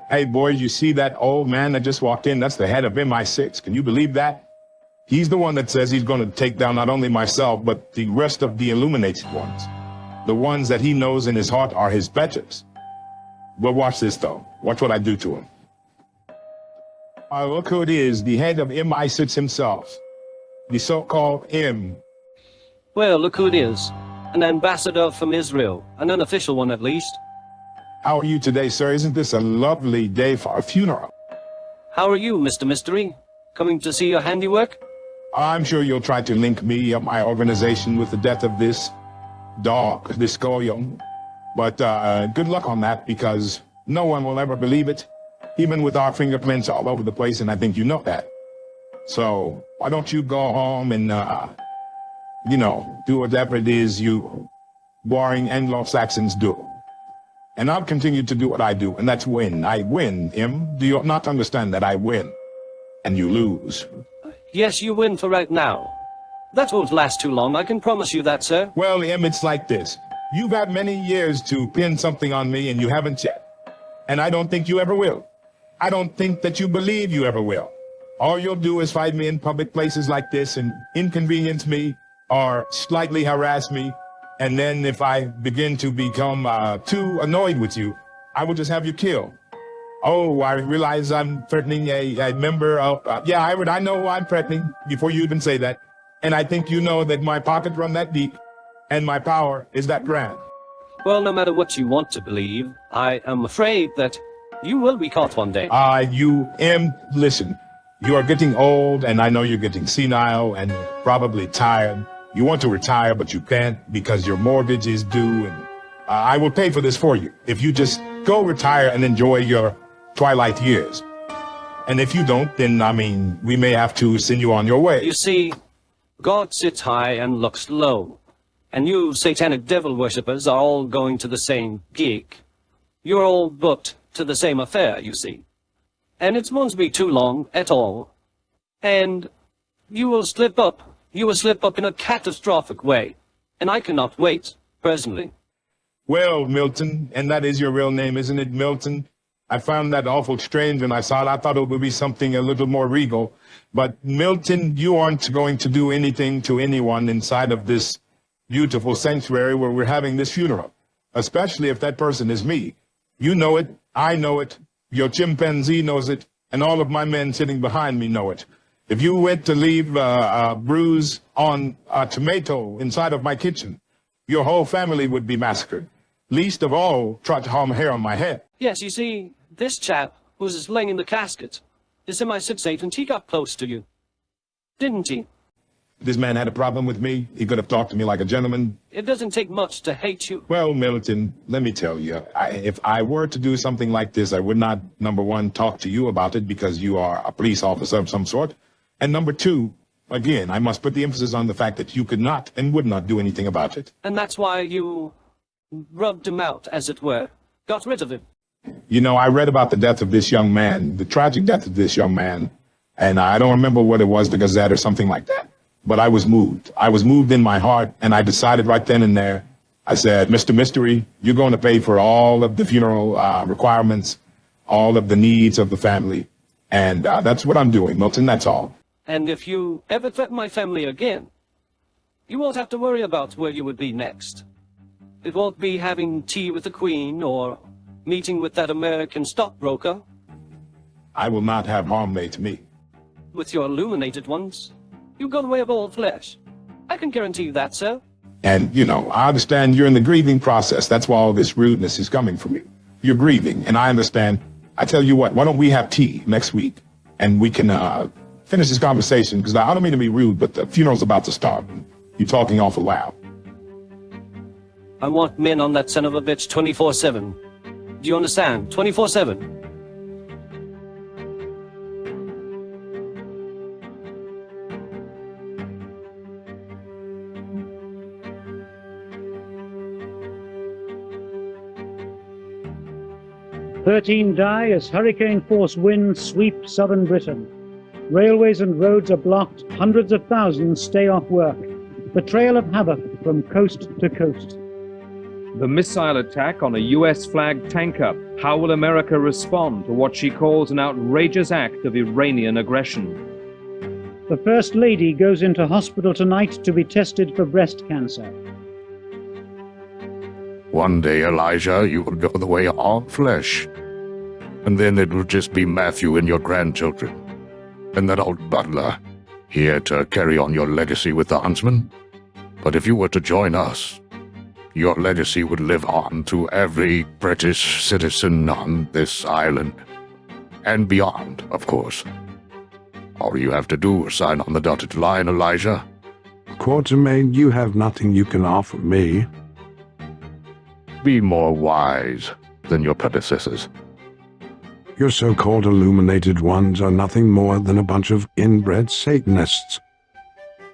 Hey, boys, you see that old man that just walked in? That's the head of MI6. Can you believe that? He's the one that says he's going to take down not only myself, but the rest of the Illuminated Ones. The ones that he knows in his heart are his betters. But watch this, though. Watch what I do to him. Look who it is, the head of MI6 himself. The so-called M. Well, look who it is. An ambassador from Israel. An unofficial one, at least. How are you today, sir? Isn't this a lovely day for a funeral? How are you, Mr. Mystery? Coming to see your handiwork? I'm sure you'll try to link me up my organization with the death of this dog, this Goyo. But good luck on that, because no one will ever believe it, even with our fingerprints all over the place, and I think you know that. So why don't you go home and, you know, do whatever it is you boring Anglo-Saxons do. And I'll continue to do what I do, and that's win. I win, M. Do you not understand that I win, and you lose? Yes, you win for right now. That won't last too long, I can promise you that, sir. Well, M, it's like this. You've had many years to pin something on me, and you haven't yet. And I don't think you ever will. I don't think that you believe you ever will. All you'll do is find me in public places like this and inconvenience me or slightly harass me. And then if I begin to become too annoyed with you, I will just have you killed. Oh, I realize I'm threatening a member of, yeah, I know I'm threatening before you even say that. And I think you know that my pockets run that deep and my power is that grand. Well, no matter what you want to believe, I am afraid that you will be caught one day. Listen, you are getting old, and I know you're getting senile and probably tired. You want to retire, but you can't because your mortgage is due, and I will pay for this for you if you just go retire and enjoy your twilight years. And if you don't, then, I mean, we may have to send you on your way. You see, God sits high and looks low, and you satanic devil worshippers are all going to the same gig. You're all booked to the same affair, you see. And it won't be too long at all. And you will slip up. You will slip up in a catastrophic way. And I cannot wait, personally. Well, Milton, and that is your real name, isn't it, Milton? I found that awful strange when I saw it. I thought it would be something a little more regal. But Milton, you aren't going to do anything to anyone inside of this beautiful sanctuary where we're having this funeral. Especially if that person is me. You know it, I know it, your chimpanzee knows it, and all of my men sitting behind me know it. If you went to leave a bruise on a tomato inside of my kitchen, your whole family would be massacred. Least of all, try to harm hair on my head. Yes, you see, this chap was laying in the casket. This MI6 agent, he got close to you. Didn't he? This man had a problem with me. He could have talked to me like a gentleman. It doesn't take much to hate you. Well, Milton, let me tell you, if I were to do something like this, I would not, number one, talk to you about it because you are a police officer of some sort. And number two, again, I must put the emphasis on the fact that you could not and would not do anything about it. And that's why you rubbed him out, as it were. Got rid of him. You know, I read about the death of this young man, the tragic death of this young man, and I don't remember what it was, the Gazette or something like that. But I was moved. I was moved in my heart, and I decided right then and there, I said, Mr. Mystery, you're going to pay for all of the funeral requirements, all of the needs of the family. And that's what I'm doing, Milton, that's all. And if you ever threaten my family again, you won't have to worry about where you would be next. It won't be having tea with the Queen or meeting with that American stockbroker. I will not have harm made to me. With your Illuminated Ones, you go the way of all flesh. I can guarantee you that, sir. And, you know, I understand you're in the grieving process. That's why all this rudeness is coming from you. You're grieving, and I understand. I tell you what, why don't we have tea next week, and we can finish this conversation, because I don't mean to be rude, but the funeral's about to start. You're talking awful loud. I want men on that son of a bitch 24/7. Do you understand? 24/7. "13 die as hurricane-force winds sweep southern Britain. Railways and roads are blocked. Hundreds of thousands stay off work. The trail of havoc from coast to coast. The missile attack on a US-flagged tanker. How will America respond to what she calls an outrageous act of Iranian aggression? The First Lady goes into hospital tonight to be tested for breast cancer. One day, Elijah, you will go the way of all flesh. And then it will just be Matthew and your grandchildren. And that old butler, here to carry on your legacy with the Huntsmen. But if you were to join us, your legacy would live on to every British citizen on this island. And beyond, of course. All you have to do is sign on the dotted line, Elijah. Quatermain, you have nothing you can offer me. Be more wise than your predecessors. Your so-called Illuminated Ones are nothing more than a bunch of inbred Satanists.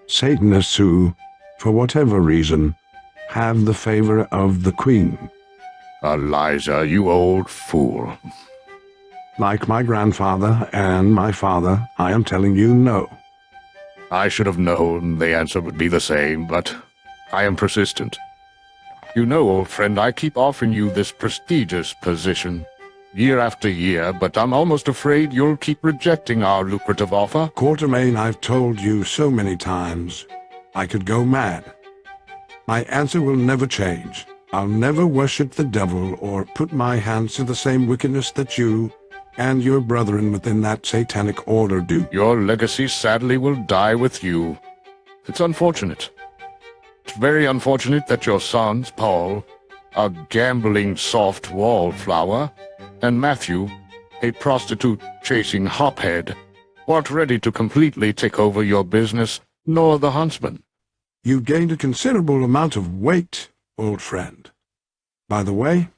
Satanists who, for whatever reason, have the favor of the Queen. Elijah, you old fool. Like my grandfather and my father, I am telling you no. I should have known the answer would be the same, but I am persistent. You know, old friend, I keep offering you this prestigious position, year after year, but I'm almost afraid you'll keep rejecting our lucrative offer. Quatermain, I've told you so many times, I could go mad. My answer will never change. I'll never worship the devil or put my hands to the same wickedness that you and your brethren within that satanic order do. Your legacy sadly will die with you. It's unfortunate. It's very unfortunate that your sons, Paul, a gambling soft wallflower, and Matthew, a prostitute-chasing hophead, weren't ready to completely take over your business, nor the Huntsmen. You gained a considerable amount of weight, old friend. By the way,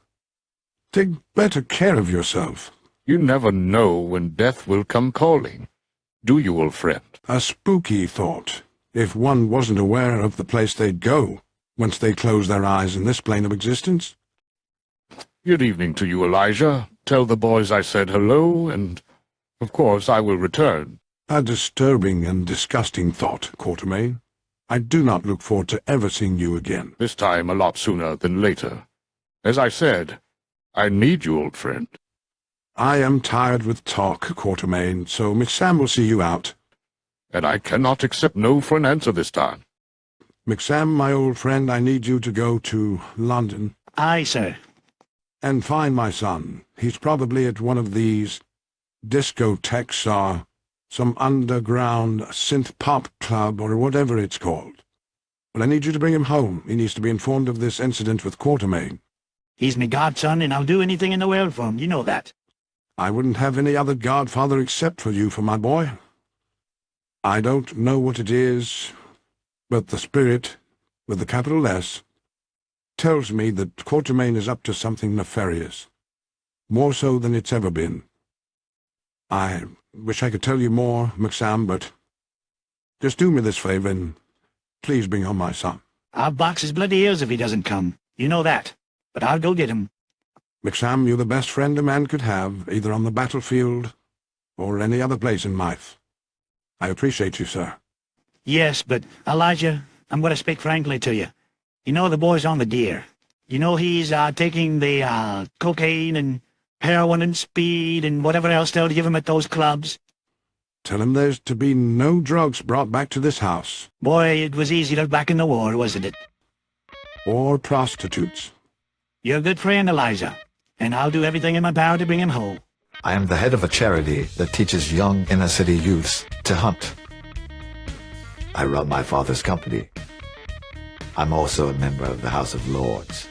take better care of yourself. You never know when death will come calling, do you, old friend? A spooky thought, if one wasn't aware of the place they'd go once they close their eyes in this plane of existence. Good evening to you, Elijah. Tell the boys I said hello, and, of course, I will return. A disturbing and disgusting thought, Quatermain. I do not look forward to ever seeing you again. This time a lot sooner than later. As I said, I need you, old friend. I am tired with talk, Quatermain, so Miss Sam will see you out. And I cannot accept no for an answer this time. McSam, my old friend, I need you to go to London. Aye, sir. And find my son. He's probably at one of these discotheques or some underground synth-pop club or whatever it's called. But I need you to bring him home. He needs to be informed of this incident with Quatermain. He's me godson, and I'll do anything in the world for him. You know that. I wouldn't have any other godfather except for you for my boy. I don't know what it is, but the spirit, with the capital S, tells me that Quatermain is up to something nefarious, more so than it's ever been. I wish I could tell you more, McSam, but just do me this favor and please bring home my son. I'll box his bloody ears if he doesn't come. You know that. But I'll go get him. McSam, you're the best friend a man could have, either on the battlefield or any other place in life. I appreciate you, sir. Yes, but, Elijah, I'm going to speak frankly to you. You know the boy's on the deer. You know he's taking the cocaine and heroin and speed and whatever else they'll give him at those clubs. Tell him there's to be no drugs brought back to this house. Boy, it was easier back in the war, wasn't it? Or prostitutes. You're a good friend, Elijah, and I'll do everything in my power to bring him home. I am the head of a charity that teaches young inner-city youths to hunt. I run my father's company. I'm also a member of the House of Lords.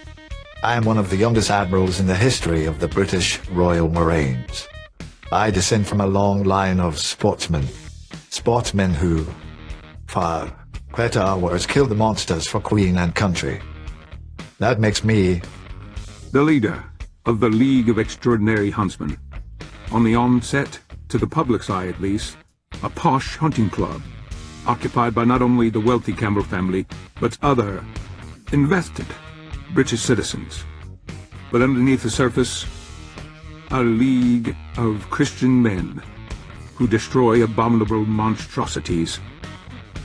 I am one of the youngest admirals in the history of the British Royal Marines. I descend from a long line of sportsmen who, for better or worse, kill the monsters for Queen and country. That makes me the leader of the League of Extraordinary Huntsmen. On the onset, to the public's eye at least, a posh hunting club, occupied by not only the wealthy Campbell family, but other, invested British citizens. But underneath the surface, a league of Christian men who destroy abominable monstrosities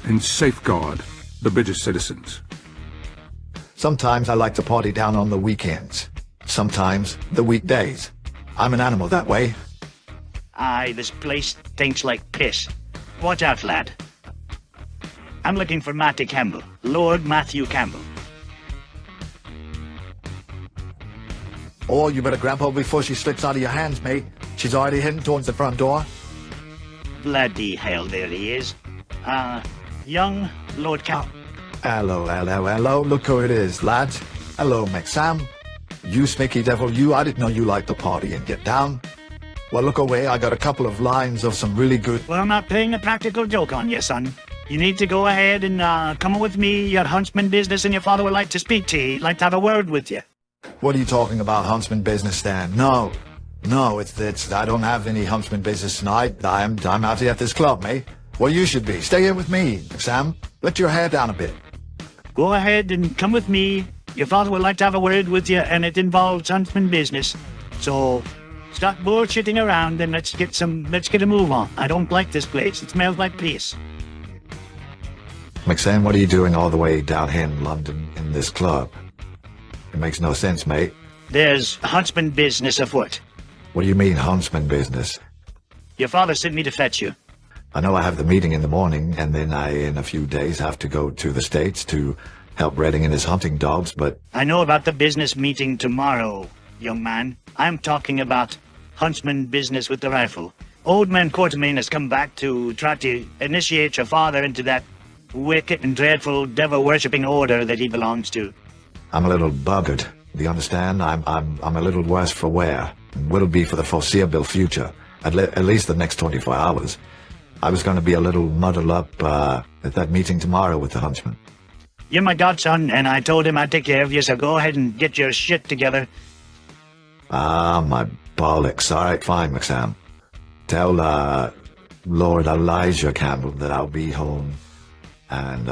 and safeguard the British citizens. Sometimes I like to party down on the weekends. Sometimes the weekdays. I'm an animal that way. Aye, this place stinks like piss. Watch out, lad. I'm looking for Matty Campbell, Lord Matthew Campbell. Oh, you better grab her before she slips out of your hands, mate. She's already heading towards the front door. Bloody hell, there he is. Young Lord Campbell. Hello. Look who it is, lads. Hello, McSam. You sneaky devil, you. I didn't know you liked to party and get down. Well, look away. I got a couple of lines of some really good... Well, I'm not playing a practical joke on you, son. You need to go ahead and come with me. Your huntsman business and your father would like to speak to you. He'd like to have a word with you. What are you talking about, huntsman business, Stan? No, it's I don't have any huntsman business tonight. I'm out here at this club, mate. Well, you should be. Stay here with me, Sam. Let your hair down a bit. Go ahead and come with me. Your father would like to have a word with you, and it involves huntsman business. So, stop bullshitting around and let's get a move on. I don't like this place. It smells like piss. McSam, what are you doing all the way down here in London in this club? It makes no sense, mate. There's huntsman business afoot. What do you mean, huntsman business? Your father sent me to fetch you. I know I have the meeting in the morning, and then I, in a few days, have to go to the States to help Redding and his hunting dogs, but... I know about the business meeting tomorrow, young man. I'm talking about huntsman business with the rifle. Old man Quartermain has come back to try to initiate your father into that wicked and dreadful devil-worshipping order that he belongs to. I'm a little buggered. Do you understand? I'm a little worse for wear, and will be for the foreseeable future, at least the next 24 hours. I was going to be a little muddled up at that meeting tomorrow with the huntsman. You're my godson, and I told him I'd take care of you, so go ahead and get your shit together. My bollocks. All right, fine, McSam. Tell Lord Elijah Campbell that I'll be home, and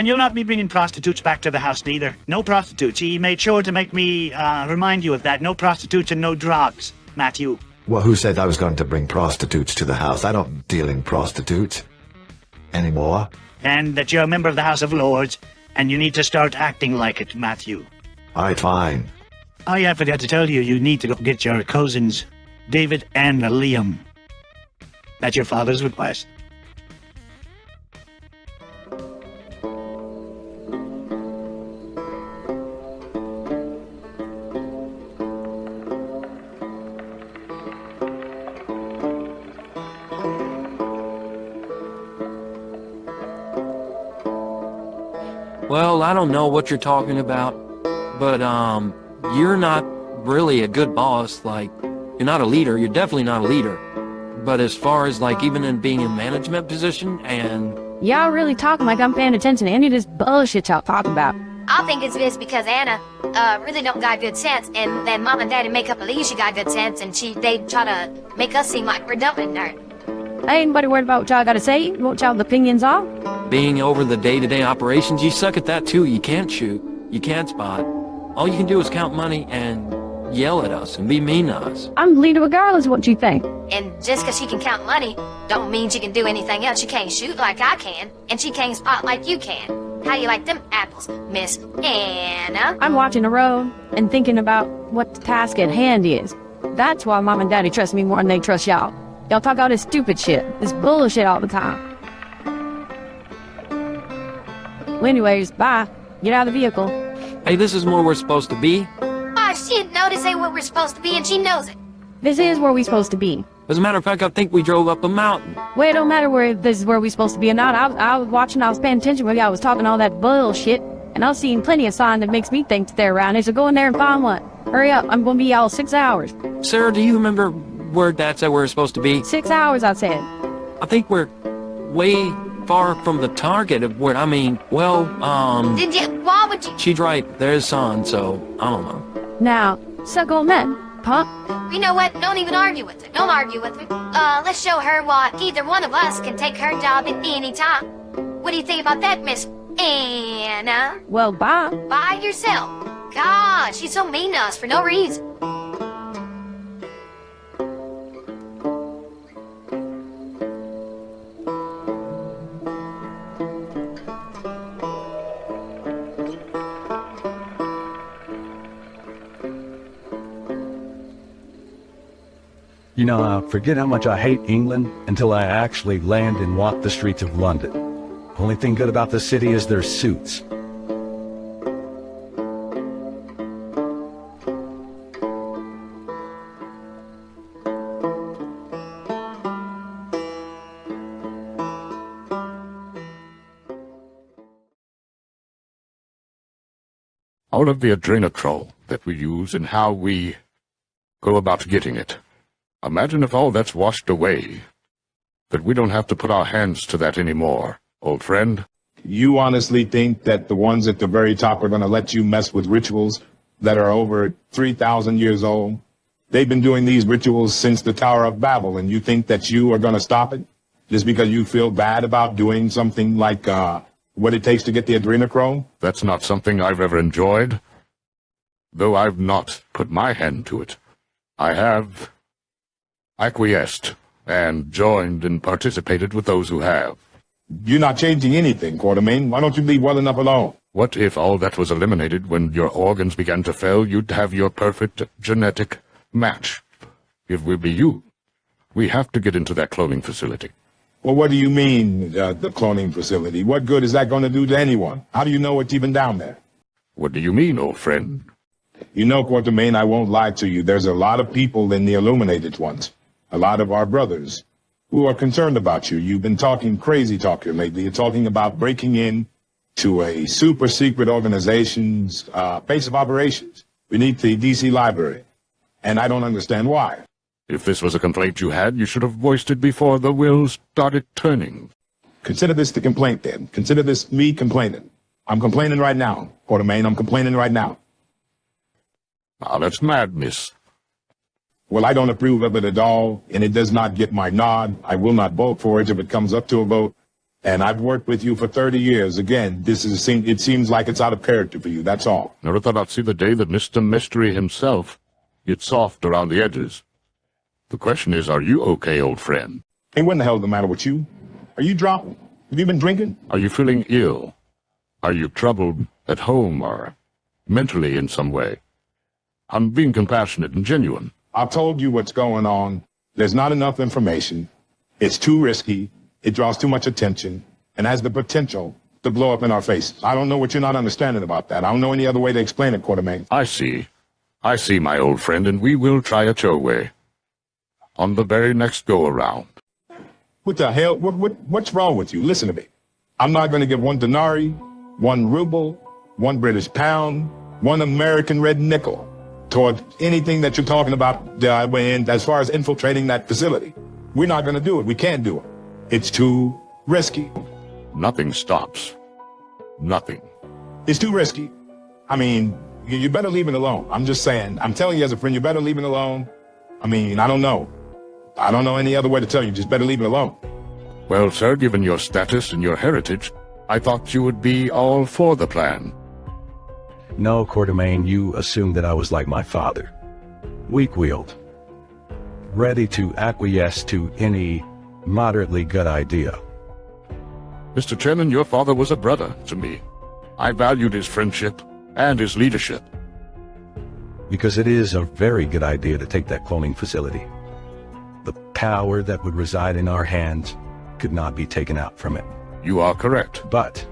you'll not be bringing prostitutes back to the house, neither. No prostitutes. He made sure to make me remind you of that. No prostitutes and no drugs, Matthew. Well, who said I was going to bring prostitutes to the house? I don't deal in prostitutes anymore. And that you're a member of the House of Lords, and you need to start acting like it, Matthew. All right, fine. Oh, yeah, I forgot to tell you, you need to go get your cousins, David and Liam. That's your father's request. Well, I don't know what you're talking about, but you're not really a good boss. Like, you're not a leader. You're definitely not a leader. But as far as like even in being in management position and... Y'all really talking like I'm paying attention to any of this bullshit y'all talk about. I think it's just because Anna really don't got good sense, and then Mom and Daddy make up believe she got good sense, and they try to make us seem like we're dumping her. Ain't anybody worried about what y'all gotta say, what y'all's opinions are. Being over the day-to-day operations, you suck at that too. You can't shoot. You can't spot. All you can do is count money and yell at us and be mean to us. I'm the leader regardless of what you think. And just because she can count money, don't mean she can do anything else. She can't shoot like I can, and she can't spot like you can. How do you like them apples, Miss Anna? I'm watching the road and thinking about what the task at hand is. That's why Mom and Daddy trust me more than they trust y'all. Y'all talk all this stupid shit, this bullshit all the time. Well, anyways, bye. Get out of the vehicle. Hey, this is where we're supposed to be. Oh, she didn't know to say where we're supposed to be, and she knows it. This is where we're supposed to be. As a matter of fact, I think we drove up a mountain. Well, it don't matter where this is where we're supposed to be or not. I was watching, I was paying attention when y'all was talking all that bullshit, and I was seeing plenty of sign that makes me think that they're around here, so go in there and find one. Hurry up, I'm gonna be all 6 hours. Sarah, do you remember where that's at where we're supposed to be? 6 hours, I said. I think we're way far from the target of where, Did you? Why would you? She's right, there's sun, so I don't know. Now, suck on that, punk. You know what? Don't even argue with her. Don't argue with her. Let's show her why either one of us can take her job at any time. What do you think about that, Miss Anna? Well, bye. By yourself. God, she's so mean to us for no reason. You know, I forget how much I hate England until I actually land and walk the streets of London. Only thing good about the city is their suits. All of the adrenochrome that we use and how we go about getting it. Imagine if all that's washed away, that we don't have to put our hands to that anymore, old friend. You honestly think that the ones at the very top are going to let you mess with rituals that are over 3,000 years old? They've been doing these rituals since the Tower of Babel, and you think that you are going to stop it just because you feel bad about doing something like what it takes to get the adrenochrome? That's not something I've ever enjoyed, though I've not put my hand to it. I have acquiesced and joined and participated with those who have. You're not changing anything, Quartermain. Why don't you leave well enough alone? What if all that was eliminated when your organs began to fail? You'd have your perfect genetic match. It will be you. We have to get into that cloning facility. Well, what do you mean, the cloning facility? What good is that going to do to anyone? How do you know what's even down there? What do you mean, old friend? You know, Quartermain, I won't lie to you. There's a lot of people in the Illuminated Ones, a lot of our brothers, who are concerned about you. You've been talking crazy talk here lately. You're talking about breaking in to a super secret organization's base of operations beneath the DC library. And I don't understand why. If this was a complaint you had, you should have voiced it before the wheels started turning. Consider this the complaint, then. Consider this me complaining. I'm complaining right now, Quartermain. I'm complaining right now. Now, that's madness. Well, I don't approve of it at all, and it does not get my nod. I will not vote for it if it comes up to a vote. And I've worked with you for 30 years. Again, it seems like it's out of character for you, that's all. Never thought I'd see the day that Mr. Mystery himself gets soft around the edges. The question is, are you okay, old friend? Hey, what the hell's the matter with you? Are you drunk? Have you been drinking? Are you feeling ill? Are you troubled at home or mentally in some way? I'm being compassionate and genuine. I've told you what's going on. There's not enough information. It's too risky. It draws too much attention and has the potential to blow up in our faces. I don't know what you're not understanding about that. I don't know any other way to explain it, Quartermain. I see, my old friend, and we will try it your way. On the very next go-around. What the hell? What's wrong with you? Listen to me. I'm not going to give 1 denarii, 1 ruble, 1 British pound, 1 American red nickel toward anything that you're talking about as far as infiltrating that facility. We're not going to do it. We can't do it. It's too risky. Nothing stops. Nothing. It's too risky. I mean, you better leave it alone. I'm just saying. I'm telling you as a friend, you better leave it alone. I mean, I don't know. I don't know any other way to tell you. Just better leave it alone. Well, sir, given your status and your heritage, I thought you would be all for the plan. No, Quartermain, you assumed that I was like my father. Weak-willed. Ready to acquiesce to any moderately good idea. Mr. Chairman, your father was a brother to me. I valued his friendship and his leadership. Because it is a very good idea to take that cloning facility. The power that would reside in our hands could not be taken out from it. You are correct. But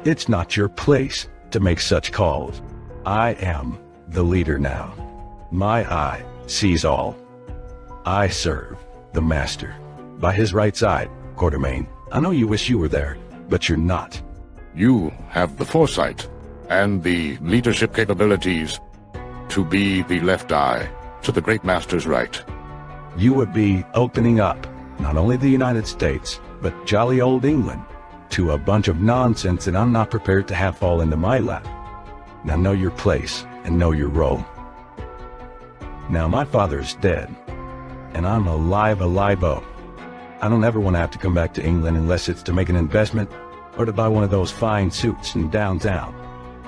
it's not your place to make such calls. I am the leader now. My eye sees all. I serve the master. By his right side, Quartermain. I know you wish you were there, but you're not. You have the foresight and the leadership capabilities to be the left eye to the great master's right. You would be opening up not only the United States, but jolly old England to a bunch of nonsense that I'm not prepared to have fall into my lap. Now know your place and know your role. Now my father's dead, and I'm alive-o. I don't ever want to have to come back to England unless it's to make an investment or to buy one of those fine suits in downtown.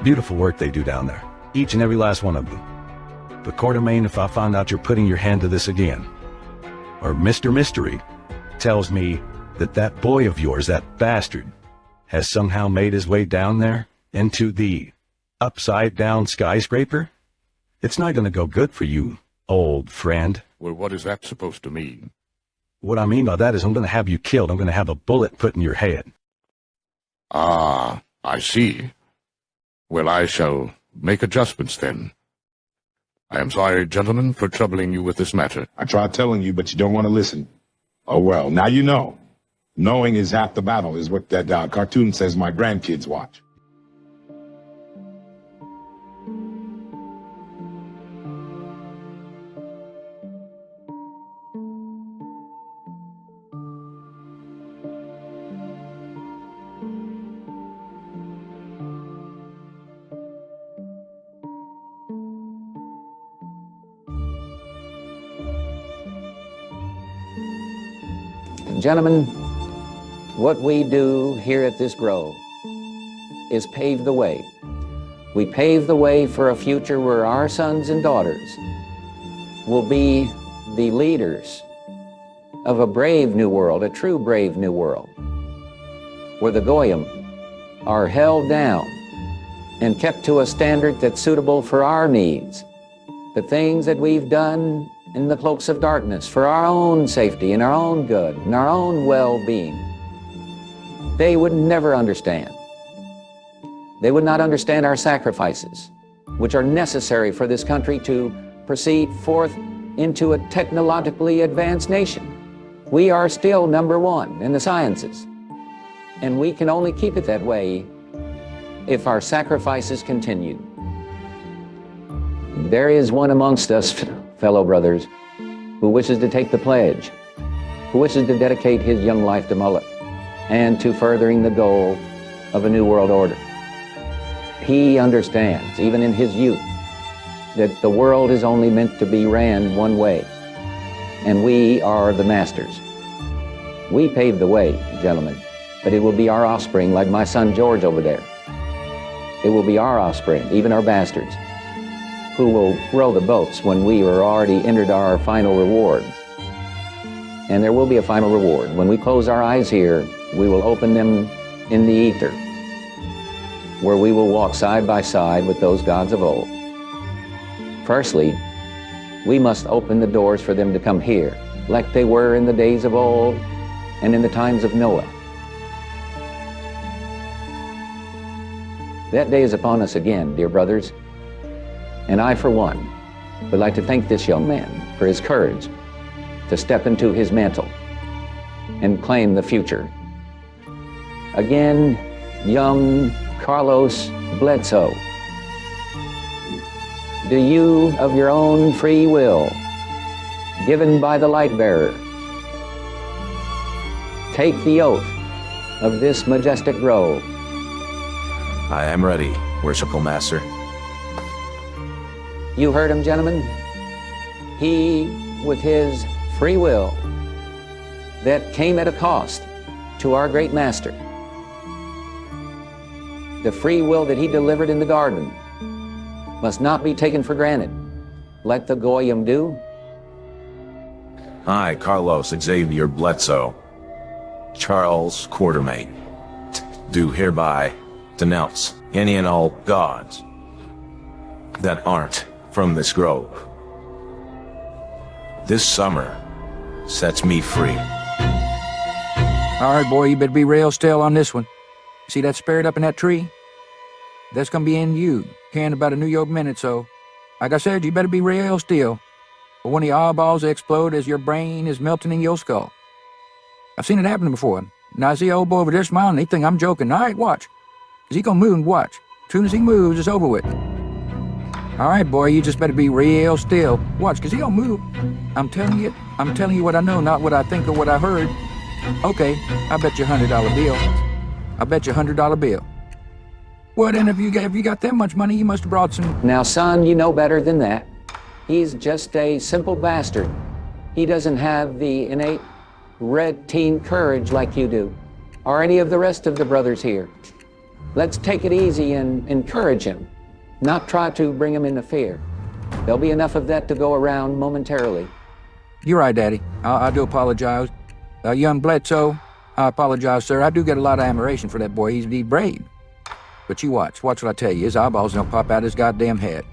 Beautiful work they do down there, each and every last one of them. But Quartermain, if I find out you're putting your hand to this again, or Mr. Mystery tells me that that boy of yours, that bastard, has somehow made his way down there into the upside-down skyscraper, it's not going to go good for you, old friend. Well, what is that supposed to mean? What I mean by that is I'm going to have you killed. I'm going to have a bullet put in your head. Ah, I see. Well, I shall make adjustments then. I am sorry, gentlemen, for troubling you with this matter. I tried telling you, but you don't want to listen. Oh, well, now you know. Knowing is half the battle, is what that cartoon says my grandkids watch. Gentlemen, what we do here at this grove is pave the way. We pave the way for a future where our sons and daughters will be the leaders of a brave new world, a true brave new world, where the Goyim are held down and kept to a standard that's suitable for our needs. The things that we've done in the cloaks of darkness for our own safety and our own good and our own well-being, they would never understand. They would not understand our sacrifices, which are necessary for this country to proceed forth into a technologically advanced nation. We are still #1 in the sciences, and we can only keep it that way if our sacrifices continue. There is one amongst us, fellow brothers, who wishes to take the pledge, who wishes to dedicate his young life to Moloch and to furthering the goal of a new world order. He understands, even in his youth, that the world is only meant to be ran one way, and we are the masters. We pave the way, gentlemen, but it will be our offspring, like my son George over there. It will be our offspring, even our bastards, who will row the boats when we are already entered our final reward. And there will be a final reward. When we close our eyes here, we will open them in the ether, where we will walk side by side with those gods of old. Firstly, we must open the doors for them to come here, like they were in the days of old and in the times of Noah. That day is upon us again, dear brothers. And I, for one, would like to thank this young man for his courage to step into his mantle and claim the future. Again, young Carlos Bledsoe, do you, of your own free will, given by the light bearer, take the oath of this majestic grove? I am ready, worshipful master. You heard him, gentlemen. He, with his free will, that came at a cost to our great master. The free will that he delivered in the garden must not be taken for granted, like the Goyim do. I, Carlos Xavier Bledsoe, Charles Quartermain, do hereby denounce any and all gods that aren't from this grove. This summer sets me free. All right, boy, you better be real still on this one. See that spirit up in that tree? That's gonna be in you, carrying about a New York minute, so like I said, you better be real still, or one of your eyeballs will explode as your brain is melting in your skull. I've seen it happen before. Now I see old boy over there smiling, he think I'm joking. All right, watch. Is he gonna move and watch? As soon as he moves, it's over with. All right, boy, you just better be real still. Watch, 'cause he gonna move. I'm telling you what I know, not what I think or what I heard. Okay, I bet you $100 bill. I bet you $100 bill. Well, then if you got that much money, you must have brought some... Now, son, you know better than that. He's just a simple bastard. He doesn't have the innate red teen courage like you do, or any of the rest of the brothers here. Let's take it easy and encourage him, not try to bring him into fear. There'll be enough of that to go around momentarily. You're right, Daddy. I do apologize. Young Bledsoe, I apologize, sir. I do get a lot of admiration for that boy. He's brave. But you watch what I tell you. His eyeballs don't pop out his goddamn head.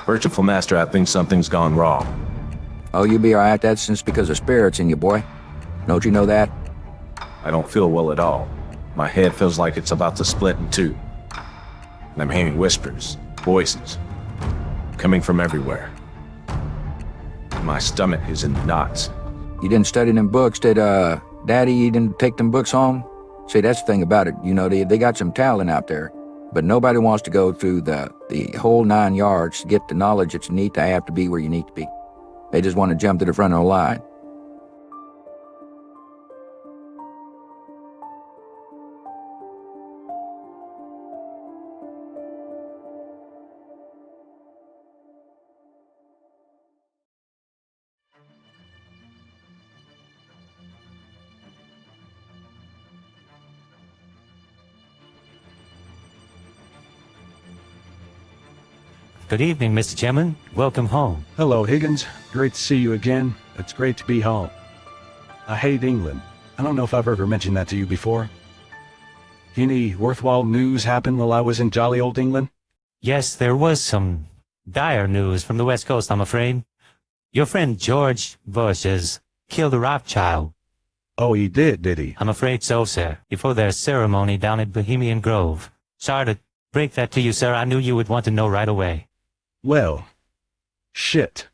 Worshipful master, I think something's gone wrong. Oh, you'll be all right. That's just because of spirits in you, boy. Don't you know that? I don't feel well at all. My head feels like it's about to split in two. And I'm hearing whispers, voices, coming from everywhere. My stomach is in knots. You didn't study them books, did, Daddy, you didn't take them books home? See, that's the thing about it. You know, they got some talent out there, but nobody wants to go through the whole 9 yards to get the knowledge that you need to have to be where you need to be. They just want to jump to the front of the line. Good evening, Mr. Chairman. Welcome home. Hello, Higgins. Great to see you again. It's great to be home. I hate England. I don't know if I've ever mentioned that to you before. Any worthwhile news happened while I was in jolly old England? Yes, there was some dire news from the West Coast, I'm afraid. Your friend George Bush has killed a Rothschild. Oh, he did he? I'm afraid so, sir, before their ceremony down at Bohemian Grove. Sorry to break that to you, sir. I knew you would want to know right away. Well, shit.